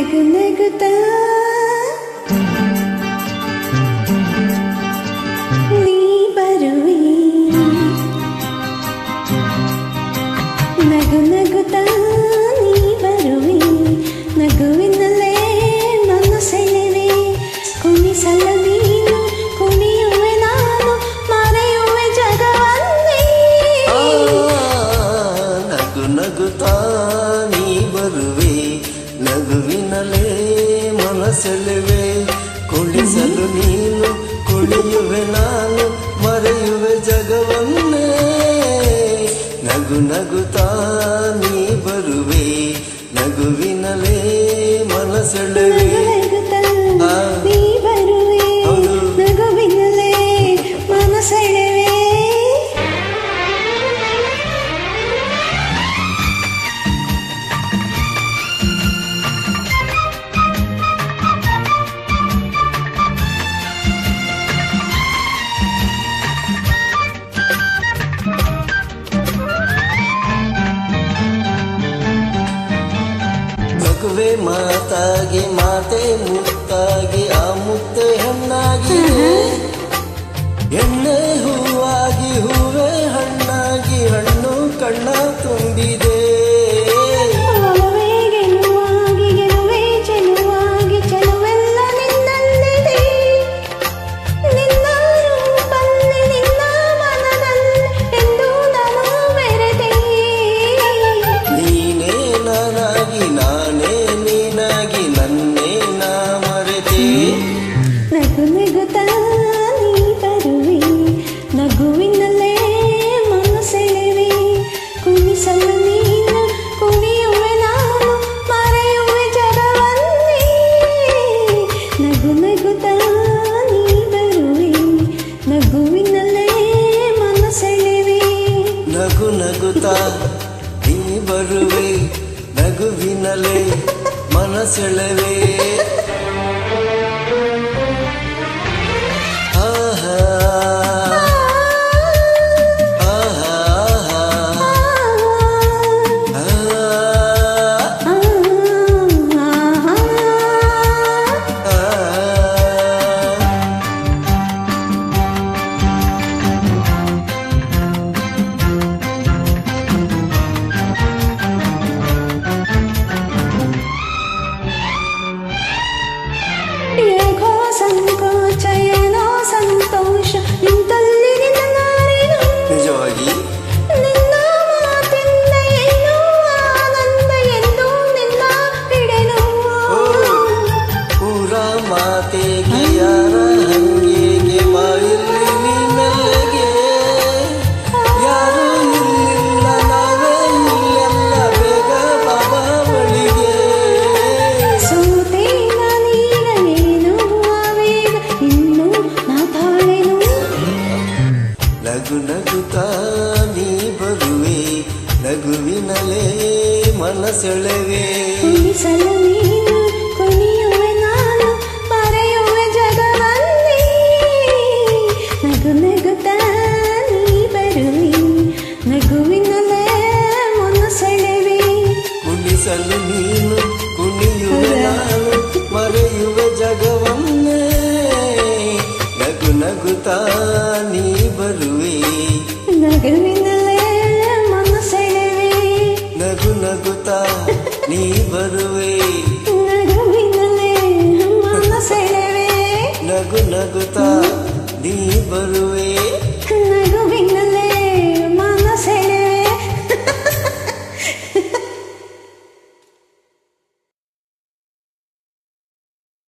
ನಗು ನಗುತ್ತಾ ನೀ ಬರುವೆ ನಗು ನಗುತ್ತಾ ನೀ ಬರುವೆ ನಗುವಿನಲ್ಲೇ ನನ್ನ ಸೆಳೆವೆ ಕುಣಿಸಲ ನೀನು ಕುಣಿಯುವೆ ನಾನು ಮರೆಯುವೆ ಜಗವನ್ನೇ ನಗು ನಗುತ್ತಾ ನೀ ಬರುವೆ ನಗುವಿನಲ್ಲೇ ಮನಸೆಳೆವೆ ಕುಣಿಸಲು ನೀನು ಕುಣಿಯುವೆ ನಾನು ಮರೆಯುವೆ ಜಗವನ್ನೇ ನಗು ನಗುತ್ತಾ ನೀ ಬರುವೆ ನಗುವಿನಲ್ಲೇ ಮನಸೆಳೆವೆ ನೀ ಬರುವೆ ನಗುವಿನಲ್ಲೇ ಮನಸೆಳೆವೆ ನಗುವೆ ಮಾತಾಗಿ ಮಾತೆ ಮುತ್ತಾಗಿ ಆ ಮುತ್ತೆ ಹೆಣ್ಣಾಗಿದೆ ಎಣ್ಣೆ ಹೂವಾಗಿ ಹೂವೆ ಹಣ್ಣಾಗಿ ಹಣ್ಣು ಕಣ್ಣ ತುಂಬಿದೆ ಒಲವೇ ಗೆಲುವಾಗಿ ಗೆಲುವೆ ಚೆಲುವಾಗಿ ಚೆಲುವೆಲ್ಲ ನಿನ್ನಲ್ಲಿದೆ ನಿನ್ನ ರೂಪಲ್ಲಿ ನಿನ್ನ ಮನದಲ್ಲಿ ಎಂದು ನಾನು ಬೆರೆತೆ ನೀನೇ ನಾನಾಗಿ ನಾನೇ ನೀನಾಗಿ ನನ್ನೇ ನಾ ಮರೆತೆ ನಗು ನಗುತ್ತಾ ನೀ ಬರುವೆ ನಗುವಿನಲ್ಲೇ ಮನಸೆಳೆವೆ ಕುಣಿಸಲು ನೀನು ಕುಣಿಯುವೆ ನಾನು ಮರೆಯುವೆ ಜಗವನ್ನೇ ನಗು ನಗುತ್ತಾ ನೀ ಬರುವೆ ನಗುವಿನಲ್ಲೇ ಮನಸೆಳೆವೆ ನಗು ನಗುತ್ತಾ ನೀ ಬರುವೆ ನಗುವಿನಲ್ಲೇ ಮನಸೆಳೆವೆ ಆಹಾ ಆಹಾ ಏಕೋ ಸಂಕೋಚ ಏನೋ ಸಂತೋಷ ನಿಂತಲ್ಲಿ ನಿನ್ನ ನಾರಿನು ನಿಜವಾಗಿ ನಿನ್ನ ಮಾತಿಂದ ಏನೋ ಆನಂದ ಎಂದು ನಿನ್ನ ಬಿಡೆನು ಪೂರ ಮಾತೆಗೆ ಯಾರ ಹಂಗೆಗೆ ಬಾಯಿಲ್ಲಿ ನಿನ್ನೆಲ್ಲೆಗೆ ಯಾರು ಇಲ್ಲಿಲ್ಲ ನಾವೇ ಇಲ್ಲೆಲ್ಲ ಬೇಗ ಬಾಬಾ ಬಳಿಗೆ ಸೋತೆ ನಾನೀಗ ಏನು ಆವೇಗ ಇನ್ನು ನಾ ತಾಳೆನು ನಗು ನಗುತ್ತಾ ನೀ ಬರುವೆ ನಗುವಿನಲೇ ಮನಸೆಳೆವೆ ಕುಣಿಸಲು ನೀನು ಕುಣಿಯುವೆ ನಾನು ಮರೆಯುವೆ ಜಗವನ್ನೇ ನಗು ನಗುತ್ತಾ ನೀ ಬರುವೆ ನಗುವಿನಲ್ಲೇ ಮನಸೆಳೆವೆ ಕುಣಿಸಲು ನೀನು ಕುಣಿಯುವೆ ನಾನು ಮರೆಯುವೆ ಜಗವನ್ನೇ ನಗು ನಗುತ್ತಾ ನೀ ಬರುವೆ ನಗುವಿನಲ್ಲೇ ಮನಸೆಳೆವೆ ನಗು ನಗುತ್ತಾ ನೀ ಬರುವೆ ನಗುವಿನಲ್ಲೇ ಮನಸೆಳೆವೆ ನಗು ನಗುತ್ತಾ ನೀ ಬರುವೆ